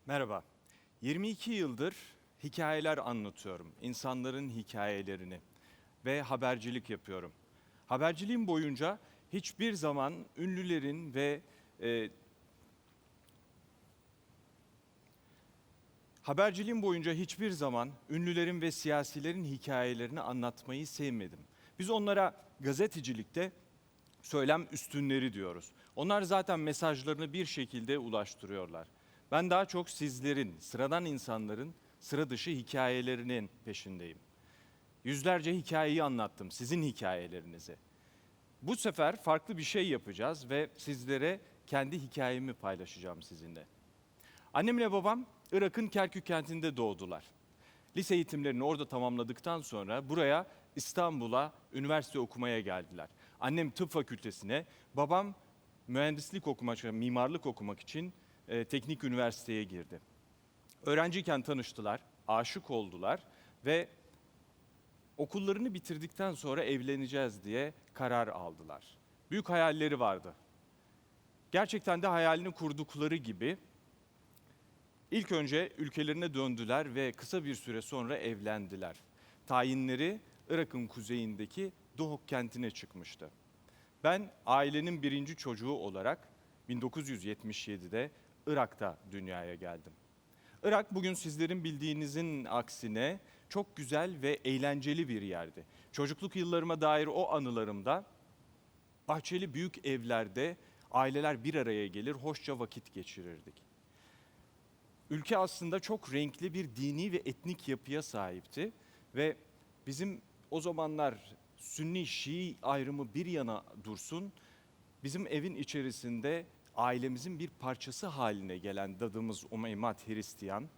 Merhaba. 22 yıldır hikayeler anlatıyorum. İnsanların hikayelerini ve habercilik yapıyorum. Haberciliğim boyunca hiçbir zaman ünlülerin ve e, haberciliğim boyunca hiçbir zaman ünlülerin ve siyasilerin hikayelerini anlatmayı sevmedim. Biz onlara gazetecilikte söylem üstünleri diyoruz. Onlar zaten mesajlarını bir şekilde ulaştırıyorlar. Ben daha çok sizlerin, sıradan insanların sıra dışı hikayelerinin peşindeyim. Yüzlerce hikayeyi anlattım, sizin hikayelerinizi. Bu sefer farklı bir şey yapacağız ve sizlere kendi hikayemi paylaşacağım sizinle. Annemle babam Irak'ın Kerkük kentinde doğdular. Lise eğitimlerini orada tamamladıktan sonra buraya İstanbul'a üniversite okumaya geldiler. Annem tıp fakültesine, babam mühendislik okumak, mimarlık okumak için teknik üniversiteye girdi. Öğrenciyken tanıştılar, aşık oldular ve okullarını bitirdikten sonra evleneceğiz diye karar aldılar. Büyük hayalleri vardı. Gerçekten de hayalini kurdukları gibi İlk önce ülkelerine döndüler ve kısa bir süre sonra evlendiler. Tayinleri Irak'ın kuzeyindeki Duhok kentine çıkmıştı. Ben ailenin birinci çocuğu olarak 1977'de Irak'ta dünyaya geldim. Irak bugün sizlerin bildiğinizin aksine çok güzel ve eğlenceli bir yerdi. Çocukluk yıllarıma dair o anılarımda bahçeli büyük evlerde aileler bir araya gelir, hoşça vakit geçirirdik. Ülke aslında çok renkli bir dini ve etnik yapıya sahipti ve bizim o zamanlar Sünni Şii ayrımı bir yana dursun, bizim evin içerisinde ailemizin bir parçası haline gelen dadımız Umeymat Hristiyan,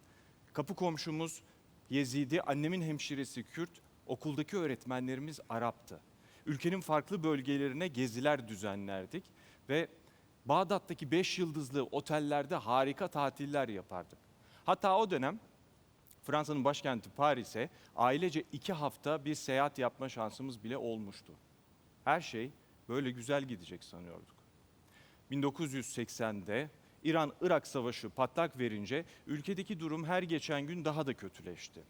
kapı komşumuz Yezidi, annemin hemşiresi Kürt, okuldaki öğretmenlerimiz Arap'tı. Ülkenin farklı bölgelerine geziler düzenlerdik ve Bağdat'taki 5 yıldızlı otellerde harika tatiller yapardık. Hatta o dönem Fransa'nın başkenti Paris'e ailece 2 hafta bir seyahat yapma şansımız bile olmuştu. Her şey böyle güzel gidecek sanıyorduk. 1980'de İran-Irak Savaşı patlak verince ülkedeki durum her geçen gün daha da kötüleşti.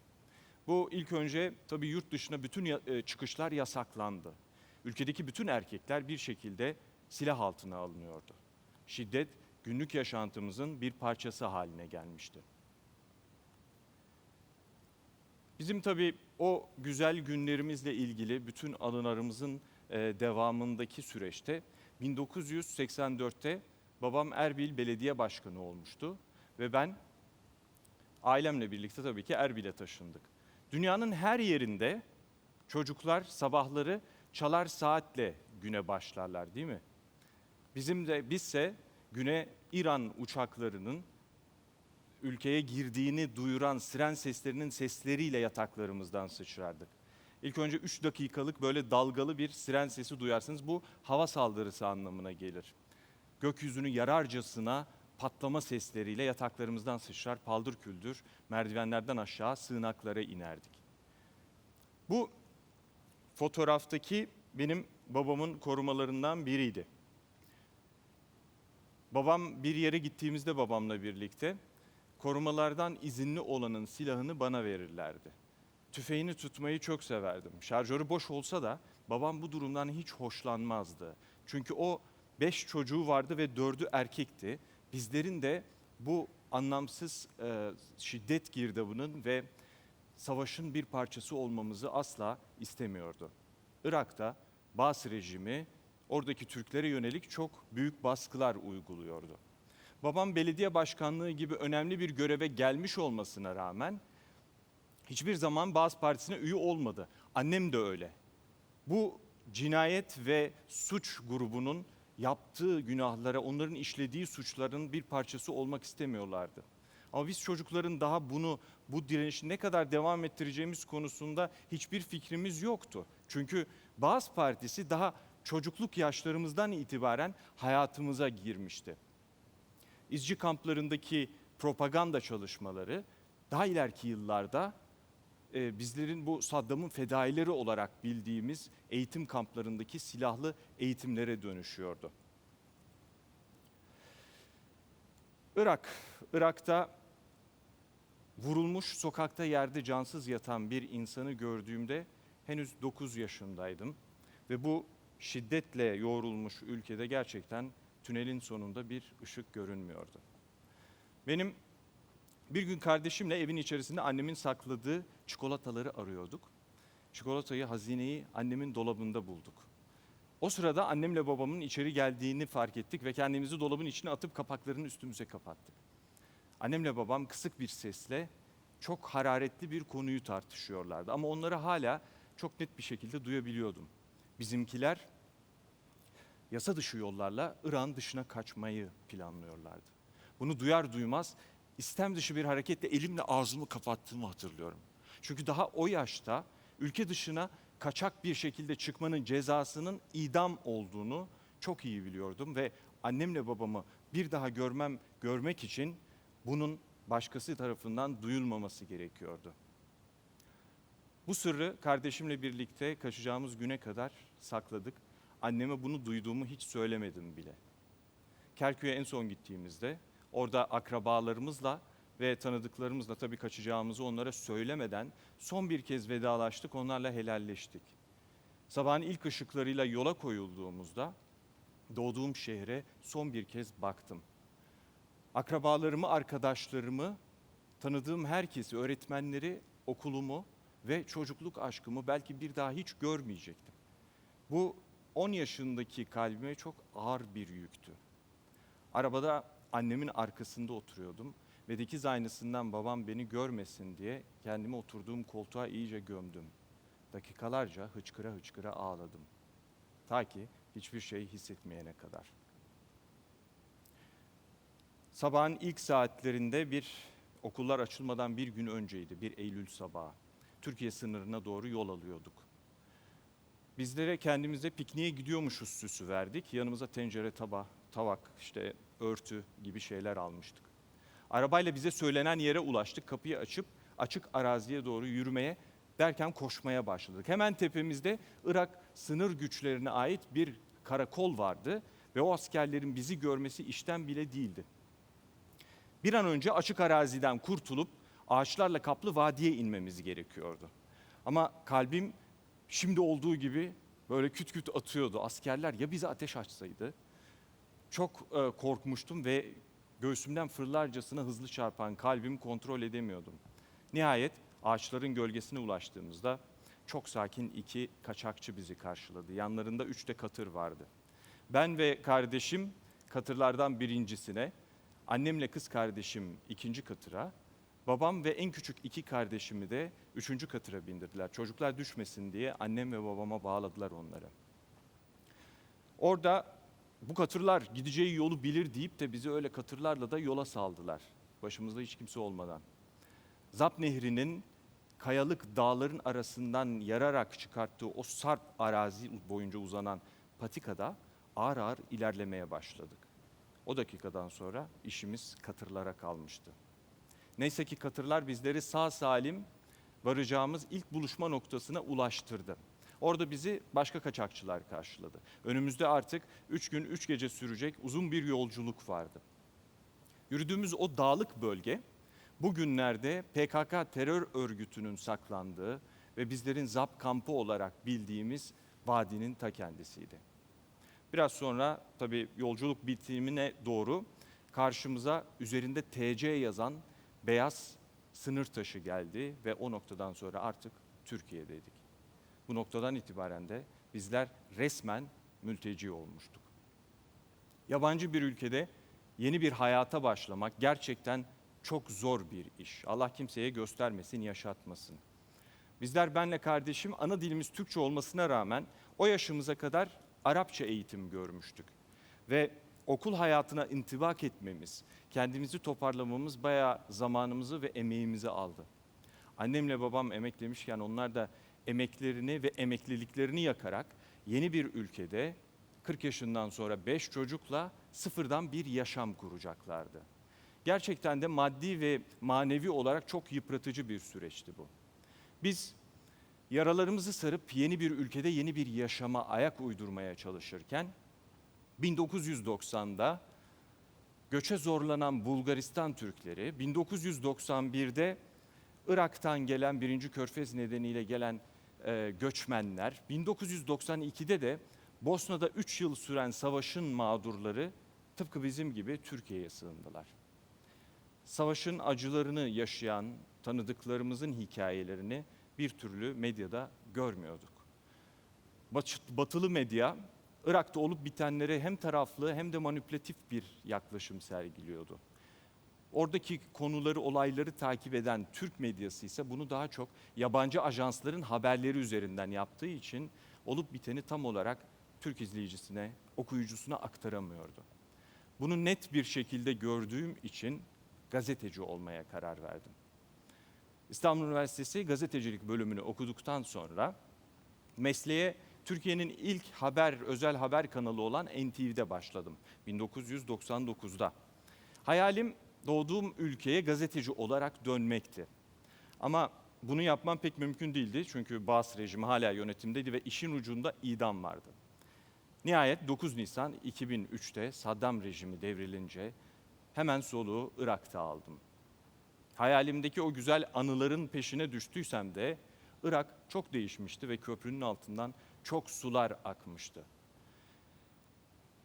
Bu ilk önce tabii yurt dışına bütün çıkışlar yasaklandı. Ülkedeki bütün erkekler bir şekilde silah altına alınıyordu. Şiddet günlük yaşantımızın bir parçası haline gelmişti. Bizim tabii o güzel günlerimizle ilgili bütün anılarımızın devamındaki süreçte 1984'te babam Erbil Belediye Başkanı olmuştu ve ben ailemle birlikte tabii ki Erbil'e taşındık. Dünyanın her yerinde çocuklar sabahları çalar saatle güne başlarlar, değil mi? Bizse güne İran uçaklarının ülkeye girdiğini duyuran siren seslerinin sesleriyle yataklarımızdan sıçrardık. İlk önce 3 dakikalık böyle dalgalı bir siren sesi duyarsınız. Bu hava saldırısı anlamına gelir. Gökyüzünü yararcasına patlama sesleriyle yataklarımızdan sıçrar, paldır küldür merdivenlerden aşağı sığınaklara inerdik. Bu fotoğraftaki benim babamın korumalarından biriydi. Babam bir yere gittiğimizde babamla birlikte korumalardan izinli olanın silahını bana verirlerdi. Tüfeğini tutmayı çok severdim. Şarjörü boş olsa da babam bu durumdan hiç hoşlanmazdı. Çünkü o 5 çocuğu vardı ve 4'ü erkekti. Bizlerin de bu anlamsız şiddet girdabının ve savaşın bir parçası olmamızı asla istemiyordu. Irak'ta Baas rejimi oradaki Türklere yönelik çok büyük baskılar uyguluyordu. Babam belediye başkanlığı gibi önemli bir göreve gelmiş olmasına rağmen hiçbir zaman Baas Partisi'ne üye olmadı. Annem de öyle. Bu cinayet ve suç grubunun yaptığı günahlara, onların işlediği suçların bir parçası olmak istemiyorlardı. Ama biz çocukların daha bu direnişi ne kadar devam ettireceğimiz konusunda hiçbir fikrimiz yoktu. Çünkü Baas Partisi daha çocukluk yaşlarımızdan itibaren hayatımıza girmişti. İzci kamplarındaki propaganda çalışmaları daha ileriki yıllarda bizlerin bu Saddam'ın fedaileri olarak bildiğimiz eğitim kamplarındaki silahlı eğitimlere dönüşüyordu. Irak'ta vurulmuş sokakta yerde cansız yatan bir insanı gördüğümde henüz 9 yaşındaydım. Ve bu şiddetle yoğrulmuş ülkede gerçekten tünelin sonunda bir ışık görünmüyordu. Benim bir gün kardeşimle evin içerisinde annemin sakladığı çikolataları arıyorduk. Çikolatayı, hazineyi annemin dolabında bulduk. O sırada annemle babamın içeri geldiğini fark ettik ve kendimizi dolabın içine atıp kapaklarını üstümüze kapattık. Annemle babam kısık bir sesle çok hararetli bir konuyu tartışıyorlardı ama onları hala çok net bir şekilde duyabiliyordum. Bizimkiler yasa dışı yollarla Irak'ın dışına kaçmayı planlıyorlardı. Bunu duyar duymaz istem dışı bir hareketle elimle ağzımı kapattığımı hatırlıyorum. Çünkü daha o yaşta ülke dışına kaçak bir şekilde çıkmanın cezasının idam olduğunu çok iyi biliyordum ve annemle babamı bir daha görmek için bunun başkası tarafından duyulmaması gerekiyordu. Bu sırrı kardeşimle birlikte kaçacağımız güne kadar sakladık. Anneme bunu duyduğumu hiç söylemedim bile. Kerkük'e en son gittiğimizde orada akrabalarımızla ve tanıdıklarımızla tabii kaçacağımızı onlara söylemeden son bir kez vedalaştık, onlarla helalleştik. Sabahın ilk ışıklarıyla yola koyulduğumuzda doğduğum şehre son bir kez baktım. Akrabalarımı, arkadaşlarımı, tanıdığım herkesi, öğretmenleri, okulumu ve çocukluk aşkımı belki bir daha hiç görmeyecektim. Bu 10 yaşındaki kalbime çok ağır bir yüktü. Arabada annemin arkasında oturuyordum ve dikiz aynasından babam beni görmesin diye kendimi oturduğum koltuğa iyice gömdüm. Dakikalarca hıçkıra hıçkıra ağladım. Ta ki hiçbir şey hissetmeyene kadar. Sabahın ilk saatlerinde okullar açılmadan bir gün önceydi, bir Eylül sabahı. Türkiye sınırına doğru yol alıyorduk. Bizlere kendimize pikniğe gidiyormuşuz süsü verdik. Yanımıza tencere, tavak, örtü gibi şeyler almıştık. Arabayla bize söylenen yere ulaştık. Kapıyı açıp açık araziye doğru yürümeye derken koşmaya başladık. Hemen tepemizde Irak sınır güçlerine ait bir karakol vardı ve o askerlerin bizi görmesi işten bile değildi. Bir an önce açık araziden kurtulup ağaçlarla kaplı vadiye inmemiz gerekiyordu. Ama kalbim şimdi olduğu gibi böyle küt küt atıyordu. Askerler ya bize ateş açsaydı? Çok korkmuştum ve göğsümden fırlarcasına hızlı çarpan kalbimi kontrol edemiyordum. Nihayet ağaçların gölgesine ulaştığımızda çok sakin 2 kaçakçı bizi karşıladı. Yanlarında 3 de katır vardı. Ben ve kardeşim katırlardan birincisine, annemle kız kardeşim 2. katıra, babam ve en küçük 2 kardeşimi de 3. katıra bindirdiler. Çocuklar düşmesin diye annem ve babama bağladılar onları. Orada bu katırlar gideceği yolu bilir deyip de bizi öyle katırlarla da yola saldılar. Başımızda hiç kimse olmadan. Zap Nehri'nin kayalık dağların arasından yararak çıkarttığı o sarp arazi boyunca uzanan patikada ağır ağır ilerlemeye başladık. O dakikadan sonra işimiz katırlara kalmıştı. Neyse ki katırlar bizleri sağ salim varacağımız ilk buluşma noktasına ulaştırdı. Orada bizi başka kaçakçılar karşıladı. Önümüzde artık 3 gün 3 gece sürecek uzun bir yolculuk vardı. Yürüdüğümüz o dağlık bölge bugünlerde PKK terör örgütünün saklandığı ve bizlerin ZAP kampı olarak bildiğimiz vadinin ta kendisiydi. Biraz sonra tabii yolculuk bitimine doğru karşımıza üzerinde TC yazan beyaz sınır taşı geldi ve o noktadan sonra artık Türkiye'deydik. Bu noktadan itibaren de bizler resmen mülteci olmuştuk. Yabancı bir ülkede yeni bir hayata başlamak gerçekten çok zor bir iş. Allah kimseye göstermesin, yaşatmasın. Bizler benle kardeşim ana dilimiz Türkçe olmasına rağmen o yaşımıza kadar Arapça eğitim görmüştük. Ve okul hayatına intibak etmemiz, kendimizi toparlamamız bayağı zamanımızı ve emeğimizi aldı. Annemle babam emeklemişken onlar da emeklerini ve emekliliklerini yakarak yeni bir ülkede 40 yaşından sonra 5 çocukla sıfırdan bir yaşam kuracaklardı. Gerçekten de maddi ve manevi olarak çok yıpratıcı bir süreçti bu. Biz yaralarımızı sarıp yeni bir ülkede yeni bir yaşama ayak uydurmaya çalışırken 1990'da göçe zorlanan Bulgaristan Türkleri 1991'de Irak'tan gelen 1. Körfez nedeniyle gelen göçmenler, 1992'de de Bosna'da 3 yıl süren savaşın mağdurları tıpkı bizim gibi Türkiye'ye sığındılar. Savaşın acılarını yaşayan tanıdıklarımızın hikayelerini bir türlü medyada görmüyorduk. Batılı medya Irak'ta olup bitenlere hem taraflı hem de manipülatif bir yaklaşım sergiliyordu. Oradaki konuları, olayları takip eden Türk medyası ise bunu daha çok yabancı ajansların haberleri üzerinden yaptığı için olup biteni tam olarak Türk izleyicisine, okuyucusuna aktaramıyordu. Bunu net bir şekilde gördüğüm için gazeteci olmaya karar verdim. İstanbul Üniversitesi gazetecilik bölümünü okuduktan sonra mesleğe Türkiye'nin ilk özel haber kanalı olan NTV'de başladım 1999'da. Hayalim doğduğum ülkeye gazeteci olarak dönmekti. Ama bunu yapmam pek mümkün değildi çünkü Baas rejimi hala yönetimdeydi ve işin ucunda idam vardı. Nihayet 9 Nisan 2003'te Saddam rejimi devrilince hemen soluğu Irak'ta aldım. Hayalimdeki o güzel anıların peşine düştüysem de Irak çok değişmişti ve köprünün altından çok sular akmıştı.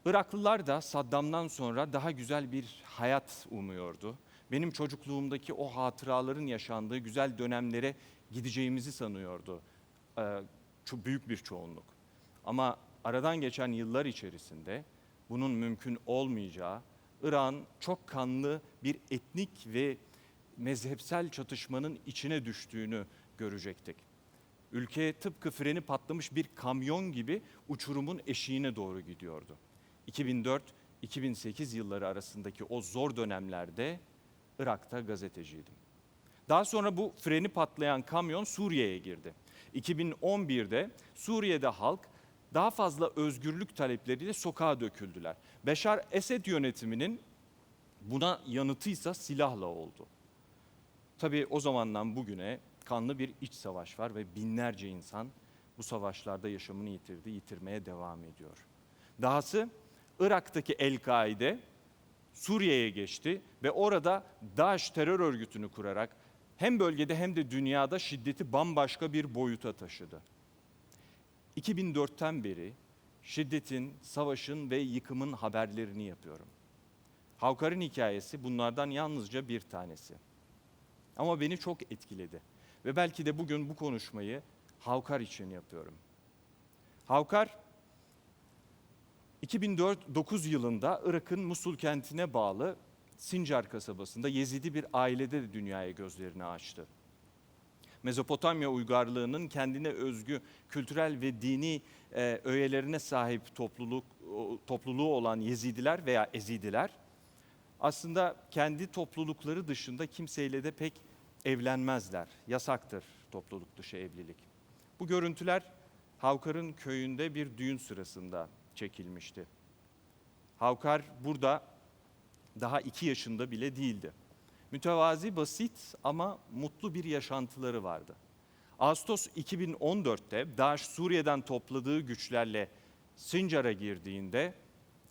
Iraklılar da Saddam'dan sonra daha güzel bir hayat umuyordu. Benim çocukluğumdaki o hatıraların yaşandığı güzel dönemlere gideceğimizi sanıyordu. Çok büyük bir çoğunluk. Ama aradan geçen yıllar içerisinde bunun mümkün olmayacağı, Irak'ın çok kanlı bir etnik ve mezhepsel çatışmanın içine düştüğünü görecektik. Ülke tıpkı freni patlamış bir kamyon gibi uçurumun eşiğine doğru gidiyordu. 2004-2008 yılları arasındaki o zor dönemlerde Irak'ta gazeteciydim. Daha sonra bu freni patlayan kamyon Suriye'ye girdi. 2011'de Suriye'de halk daha fazla özgürlük talepleriyle sokağa döküldüler. Beşar Esed yönetiminin buna yanıtıysa silahla oldu. Tabii o zamandan bugüne kanlı bir iç savaş var ve binlerce insan bu savaşlarda yaşamını yitirdi, yitirmeye devam ediyor. Dahası Irak'taki El-Kaide Suriye'ye geçti ve orada DAEŞ terör örgütünü kurarak hem bölgede hem de dünyada şiddeti bambaşka bir boyuta taşıdı. 2004'ten beri şiddetin, savaşın ve yıkımın haberlerini yapıyorum. Havkar'ın hikayesi bunlardan yalnızca bir tanesi. Ama beni çok etkiledi ve belki de bugün bu konuşmayı Havkar için yapıyorum. Havkar 2009 yılında Irak'ın Musul kentine bağlı Sincar kasabasında Yezidi bir ailede de dünyaya gözlerini açtı. Mezopotamya uygarlığının kendine özgü kültürel ve dini öğelerine sahip topluluğu olan Yezidiler veya Ezidiler aslında kendi toplulukları dışında kimseyle de pek evlenmezler. Yasaktır topluluk dışı evlilik. Bu görüntüler Havkar'ın köyünde bir düğün sırasında çekilmişti. Havkar burada daha 2 yaşında bile değildi. Mütevazi, basit ama mutlu bir yaşantıları vardı. Ağustos 2014'te DAEŞ Suriye'den topladığı güçlerle Sincar'a girdiğinde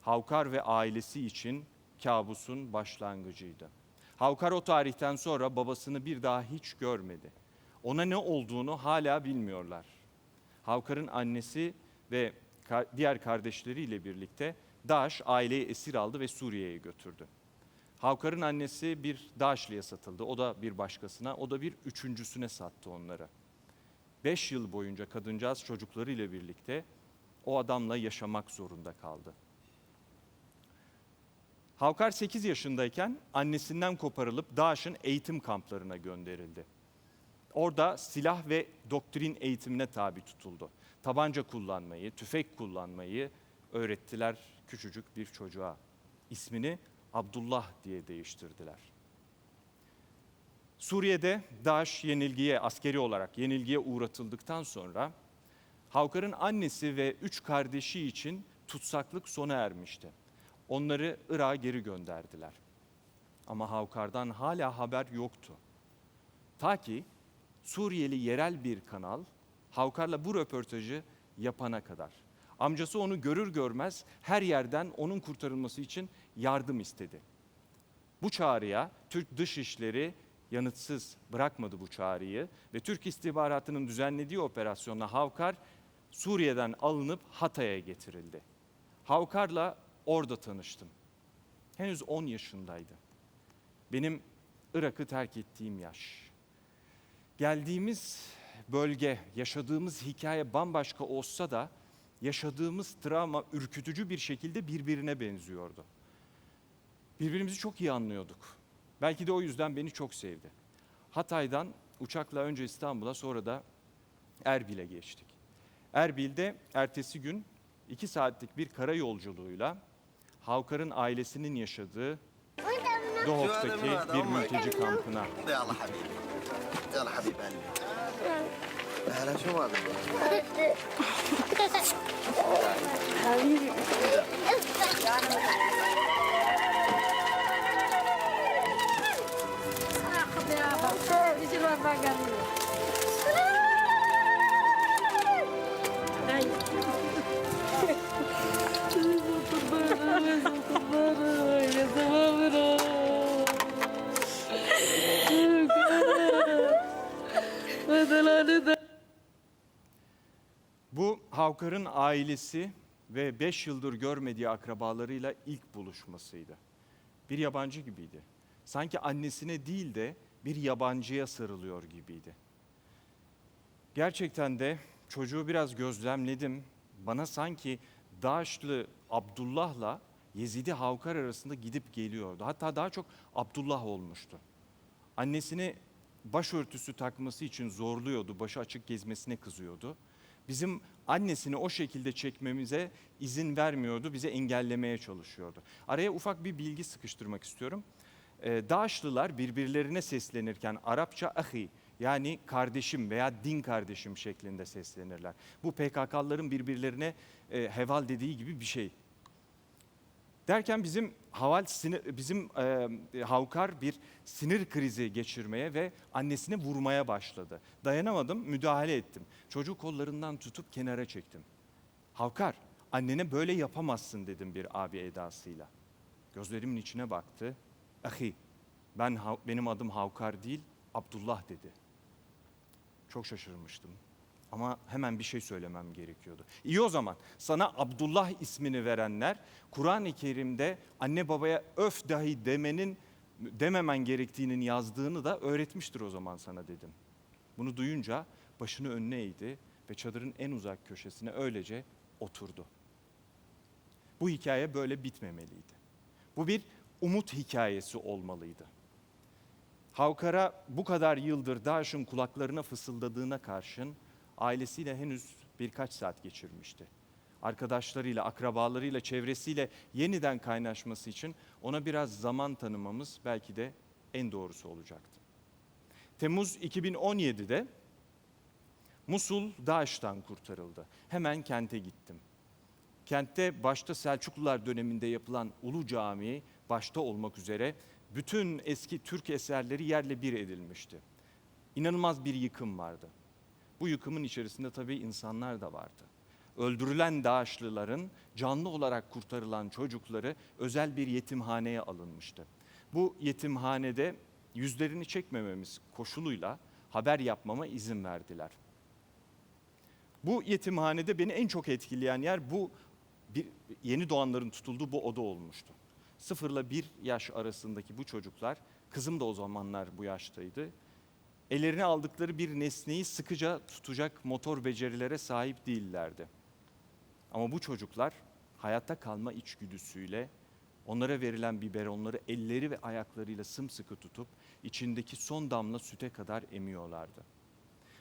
Havkar ve ailesi için kabusun başlangıcıydı. Havkar o tarihten sonra babasını bir daha hiç görmedi. Ona ne olduğunu hala bilmiyorlar. Havkar'ın annesi ve diğer kardeşleriyle birlikte DAEŞ aileyi esir aldı ve Suriye'ye götürdü. Havkar'ın annesi bir DAEŞ'liye satıldı. O da bir başkasına, o da bir üçüncüsüne sattı onları. 5 yıl boyunca kadıncağız çocuklarıyla birlikte o adamla yaşamak zorunda kaldı. Havkar 8 yaşındayken annesinden koparılıp DAEŞ'in eğitim kamplarına gönderildi. Orada silah ve doktrin eğitimine tabi tutuldu. Tabanca kullanmayı, tüfek kullanmayı öğrettiler küçücük bir çocuğa. İsmini Abdullah diye değiştirdiler. Suriye'de DAEŞ askeri olarak yenilgiye uğratıldıktan sonra Havkar'ın annesi ve 3 kardeşi için tutsaklık sona ermişti. Onları Irak'a geri gönderdiler. Ama Havkar'dan hala haber yoktu. Ta ki Suriyeli yerel bir kanal Havkar'la bu röportajı yapana kadar. Amcası onu görür görmez her yerden onun kurtarılması için yardım istedi. Bu çağrıya Türk Dışişleri yanıtsız bırakmadı bu çağrıyı ve Türk istihbaratının düzenlediği operasyonla Havkar Suriye'den alınıp Hatay'a getirildi. Havkar'la orada tanıştım. Henüz 10 yaşındaydı. Benim Irak'ı terk ettiğim yaş. Geldiğimiz bölge, yaşadığımız hikaye bambaşka olsa da yaşadığımız travma ürkütücü bir şekilde birbirine benziyordu. Birbirimizi çok iyi anlıyorduk. Belki de o yüzden beni çok sevdi. Hatay'dan uçakla önce İstanbul'a, sonra da Erbil'e geçtik. Erbil'de ertesi gün 2 saatlik bir kara yolculuğuyla Havkar'ın ailesinin yaşadığı Doğuk'taki bir mülteci kampına. يلا حبيبي يلا حبيب قلبي اهلا شو ما بدك حبيبي صراحة يا بابا يجي الوفاء قلبي يا زمامنا Bu Havkar'ın ailesi ve 5 yıldır görmediği akrabalarıyla ilk buluşmasıydı. Bir yabancı gibiydi. Sanki annesine değil de bir yabancıya sarılıyor gibiydi. Gerçekten de çocuğu biraz gözlemledim. Bana sanki Daşlı Abdullah'la Yezidi Havkar arasında gidip geliyordu. Hatta daha çok Abdullah olmuştu. Annesini başörtüsü takması için zorluyordu, başı açık gezmesine kızıyordu. Bizim annesini o şekilde çekmemize izin vermiyordu, bize engellemeye çalışıyordu. Araya ufak bir bilgi sıkıştırmak istiyorum. Daşlılar birbirlerine seslenirken Arapça ahi, yani kardeşim veya din kardeşim şeklinde seslenirler. Bu PKK'lıların birbirlerine heval dediği gibi bir şey. Derken bizim Havkar bir sinir krizi geçirmeye ve annesini vurmaya başladı. Dayanamadım, müdahale ettim. Çocuğu kollarından tutup kenara çektim. Havkar, annene böyle yapamazsın dedim bir abi edasıyla. Gözlerimin içine baktı. Ahi, benim adım Havkar değil, Abdullah dedi. Çok şaşırmıştım. Ama hemen bir şey söylemem gerekiyordu. İyi o zaman sana Abdullah ismini verenler Kur'an-ı Kerim'de anne babaya öf dahi dememen gerektiğinin yazdığını da öğretmiştir o zaman sana dedim. Bunu duyunca başını önüne eğdi ve çadırın en uzak köşesine öylece oturdu. Bu hikaye böyle bitmemeliydi. Bu bir umut hikayesi olmalıydı. Havkar'a bu kadar yıldır Daş'ın kulaklarına fısıldadığına karşın ailesiyle henüz birkaç saat geçirmişti. Arkadaşlarıyla, akrabalarıyla, çevresiyle yeniden kaynaşması için ona biraz zaman tanımamız belki de en doğrusu olacaktı. Temmuz 2017'de Musul Daş'tan kurtarıldı. Hemen kente gittim. Kentte başta Selçuklular döneminde yapılan Ulu Camii başta olmak üzere bütün eski Türk eserleri yerle bir edilmişti. İnanılmaz bir yıkım vardı. Bu yıkımın içerisinde tabii insanlar da vardı. Öldürülen Daşlıların canlı olarak kurtarılan çocukları özel bir yetimhaneye alınmıştı. Bu yetimhanede yüzlerini çekmememiz koşuluyla haber yapmama izin verdiler. Bu yetimhanede beni en çok etkileyen yer yeni doğanların tutulduğu bu oda olmuştu. 0 ile 1 yaş arasındaki bu çocuklar, kızım da o zamanlar bu yaştaydı. Ellerine aldıkları bir nesneyi sıkıca tutacak motor becerilere sahip değillerdi. Ama bu çocuklar hayatta kalma içgüdüsüyle onlara verilen biberonları elleri ve ayaklarıyla sımsıkı tutup içindeki son damla süte kadar emiyorlardı.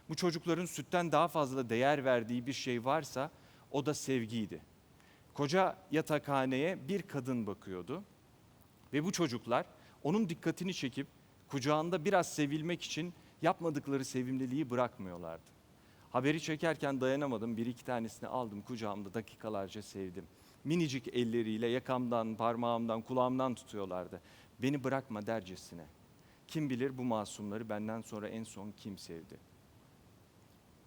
Bu çocukların sütten daha fazla değer verdiği bir şey varsa o da sevgiydi. Koca yatakhaneye bir kadın bakıyordu ve bu çocuklar onun dikkatini çekip kucağında biraz sevilmek için yapmadıkları sevimliliği bırakmıyorlardı. Haberi çekerken dayanamadım, bir iki tanesini aldım kucağımda, dakikalarca sevdim. Minicik elleriyle yakamdan, parmağımdan, kulağımdan tutuyorlardı. Beni bırakma dercesine. Kim bilir bu masumları benden sonra en son kim sevdi?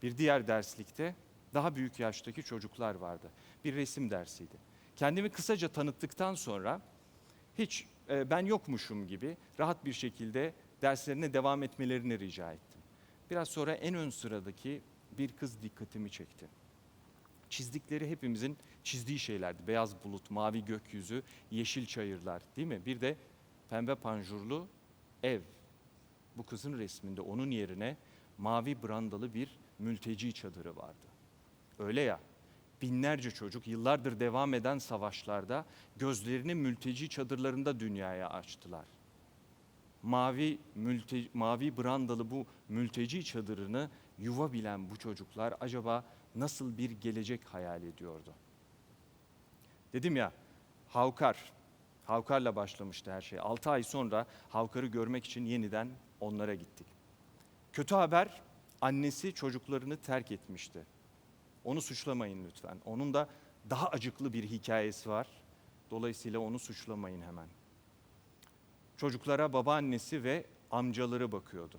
Bir diğer derslikte daha büyük yaştaki çocuklar vardı. Bir resim dersiydi. Kendimi kısaca tanıttıktan sonra hiç ben yokmuşum gibi rahat bir şekilde derslerine devam etmelerini rica ettim. Biraz sonra en ön sıradaki bir kız dikkatimi çekti. Çizdikleri hepimizin çizdiği şeylerdi. Beyaz bulut, mavi gökyüzü, yeşil çayırlar, değil mi? Bir de pembe panjurlu ev. Bu kızın resminde onun yerine mavi brandalı bir mülteci çadırı vardı. Öyle ya, binlerce çocuk yıllardır devam eden savaşlarda gözlerini mülteci çadırlarında dünyaya açtılar. Mavi brandalı bu mülteci çadırını yuva bilen bu çocuklar acaba nasıl bir gelecek hayal ediyordu? Dedim ya, Havkar'la başlamıştı her şey. 6 ay sonra Havkar'ı görmek için yeniden onlara gittik. Kötü haber, annesi çocuklarını terk etmişti. Onu suçlamayın lütfen. Onun da daha acıklı bir hikayesi var. Dolayısıyla onu suçlamayın hemen. Çocuklara babaannesi ve amcaları bakıyordu.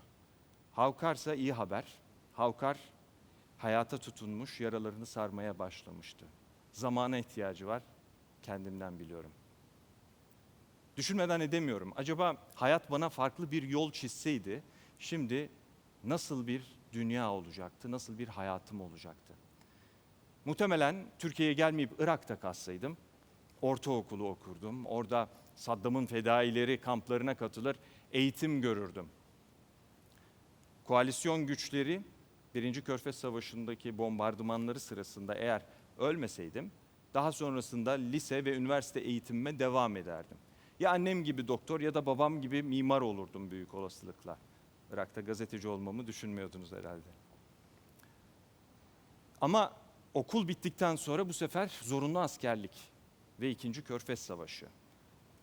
Havkar'sa iyi haber. Havkar hayata tutunmuş, yaralarını sarmaya başlamıştı. Zamana ihtiyacı var, kendimden biliyorum. Düşünmeden edemiyorum. Acaba hayat bana farklı bir yol çizseydi, şimdi nasıl bir dünya olacaktı, nasıl bir hayatım olacaktı? Muhtemelen Türkiye'ye gelmeyip Irak'ta kalsaydım, ortaokulu okurdum. Orada Saddam'ın fedaileri kamplarına katılır, eğitim görürdüm. Koalisyon güçleri 1. Körfez Savaşı'ndaki bombardımanları sırasında eğer ölmeseydim, daha sonrasında lise ve üniversite eğitimime devam ederdim. Ya annem gibi doktor ya da babam gibi mimar olurdum büyük olasılıkla. Irak'ta gazeteci olmamı düşünmüyordunuz herhalde. Ama okul bittikten sonra bu sefer zorunlu askerlik ve 2. Körfez Savaşı.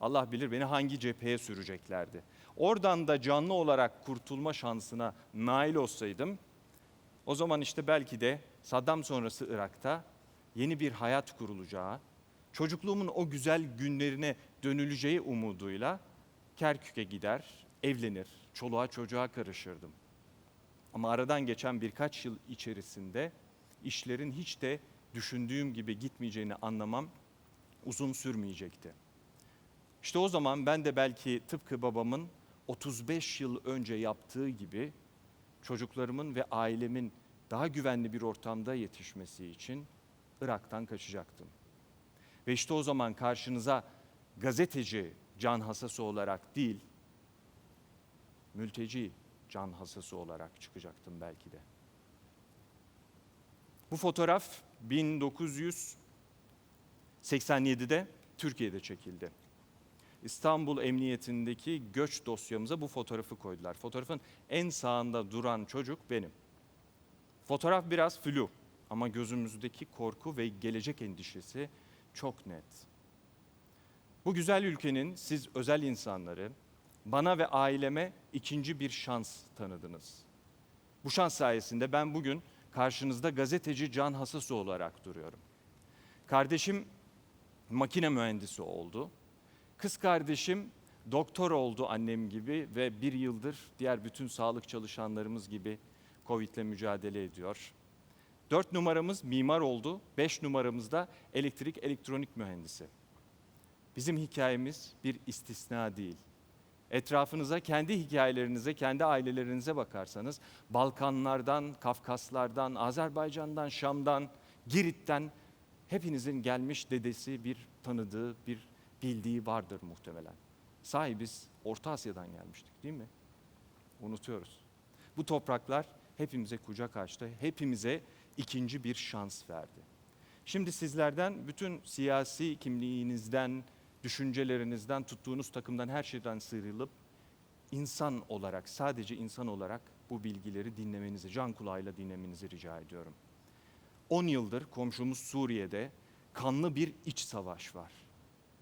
Allah bilir beni hangi cepheye süreceklerdi. Oradan da canlı olarak kurtulma şansına nail olsaydım, o zaman işte belki de Saddam sonrası Irak'ta yeni bir hayat kurulacağı, çocukluğumun o güzel günlerine dönüleceği umuduyla Kerkük'e gider, evlenir, çoluğa çocuğa karışırdım. Ama aradan geçen birkaç yıl içerisinde işlerin hiç de düşündüğüm gibi gitmeyeceğini anlamam uzun sürmeyecekti. İşte o zaman ben de belki tıpkı babamın 35 yıl önce yaptığı gibi çocuklarımın ve ailemin daha güvenli bir ortamda yetişmesi için Irak'tan kaçacaktım. Ve işte o zaman karşınıza gazeteci Can Hasası olarak değil, mülteci Can Hasası olarak çıkacaktım belki de. Bu fotoğraf 1987'de Türkiye'de çekildi. İstanbul Emniyetindeki göç dosyamıza bu fotoğrafı koydular. Fotoğrafın en sağında duran çocuk benim. Fotoğraf biraz flu ama gözümüzdeki korku ve gelecek endişesi çok net. Bu güzel ülkenin siz özel insanları bana ve aileme ikinci bir şans tanıdınız. Bu şans sayesinde ben bugün karşınızda gazeteci Can Hasası olarak duruyorum. Kardeşim makine mühendisi oldu. Kız kardeşim doktor oldu annem gibi ve 1 yıldır diğer bütün sağlık çalışanlarımız gibi Covid'le mücadele ediyor. 4 numaramız mimar oldu, 5 numaramız da elektrik elektronik mühendisi. Bizim hikayemiz bir istisna değil. Etrafınıza, kendi hikayelerinize, kendi ailelerinize bakarsanız Balkanlardan, Kafkaslardan, Azerbaycan'dan, Şam'dan, Girit'ten hepinizin gelmiş dedesi, bir tanıdığı, bir bildiği vardır muhtemelen. Sahi biz Orta Asya'dan gelmiştik değil mi? Unutuyoruz. Bu topraklar hepimize kucak açtı, hepimize ikinci bir şans verdi. Şimdi sizlerden bütün siyasi kimliğinizden, düşüncelerinizden, tuttuğunuz takımdan, her şeyden sıyrılıp insan olarak, sadece insan olarak bu bilgileri dinlemenizi, can kulağıyla dinlemenizi rica ediyorum. 10 yıldır komşumuz Suriye'de kanlı bir iç savaş var.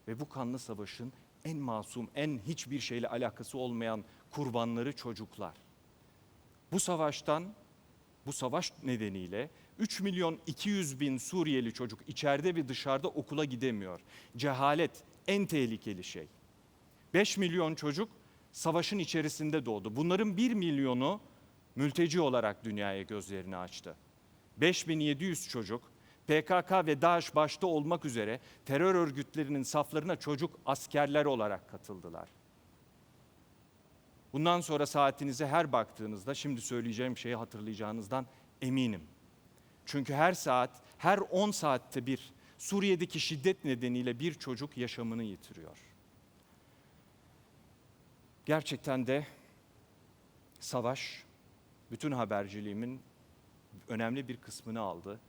Ve bu kanlı savaşın en masum, en hiçbir şeyle alakası olmayan kurbanları çocuklar. Bu savaş nedeniyle 3.200.000 Suriyeli çocuk içeride ve dışarıda okula gidemiyor. Cehalet en tehlikeli şey. 5 milyon çocuk savaşın içerisinde doğdu. Bunların 1 milyonu mülteci olarak dünyaya gözlerini açtı. 5.700 çocuk PKK ve DAEŞ başta olmak üzere terör örgütlerinin saflarına çocuk askerler olarak katıldılar. Bundan sonra saatinize her baktığınızda şimdi söyleyeceğim şeyi hatırlayacağınızdan eminim. Çünkü her saat, her 10 saatte bir Suriye'deki şiddet nedeniyle bir çocuk yaşamını yitiriyor. Gerçekten de savaş bütün haberciliğimin önemli bir kısmını aldı.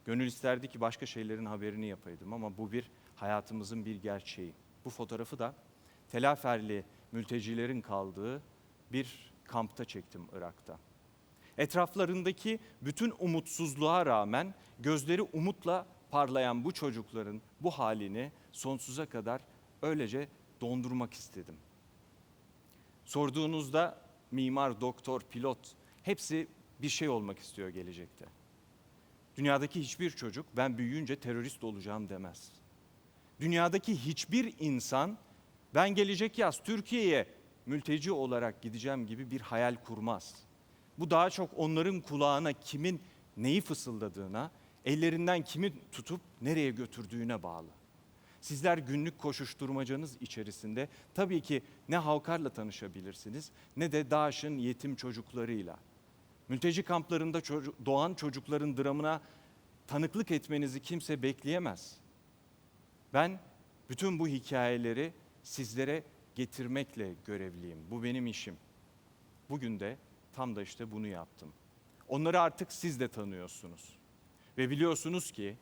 Gönül isterdi ki başka şeylerin haberini yapaydım ama bu bir hayatımızın bir gerçeği. Bu fotoğrafı da Telaferli mültecilerin kaldığı bir kampta çektim Irak'ta. Etraflarındaki bütün umutsuzluğa rağmen gözleri umutla parlayan bu çocukların bu halini sonsuza kadar öylece dondurmak istedim. Sorduğunuzda mimar, doktor, pilot hepsi bir şey olmak istiyor gelecekte. Dünyadaki hiçbir çocuk ben büyüyünce terörist olacağım demez. Dünyadaki hiçbir insan ben gelecek yaz Türkiye'ye mülteci olarak gideceğim gibi bir hayal kurmaz. Bu daha çok onların kulağına kimin neyi fısıldadığına, ellerinden kimi tutup nereye götürdüğüne bağlı. Sizler günlük koşuşturmacanız içerisinde tabii ki ne Havkar'la tanışabilirsiniz ne de DAEŞ'in yetim çocuklarıyla. Mülteci kamplarında doğan çocukların dramına tanıklık etmenizi kimse bekleyemez. Ben bütün bu hikayeleri sizlere getirmekle görevliyim. Bu benim işim. Bugün de tam da işte bunu yaptım. Onları artık siz de tanıyorsunuz. Ve biliyorsunuz ki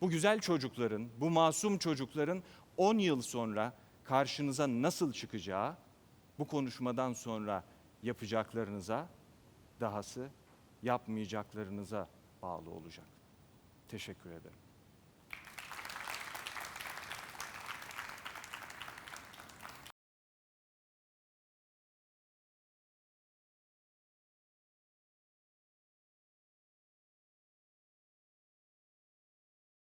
bu güzel çocukların, bu masum çocukların 10 yıl sonra karşınıza nasıl çıkacağı bu konuşmadan sonra yapacaklarınıza, dahası yapmayacaklarınıza bağlı olacak. Teşekkür ederim.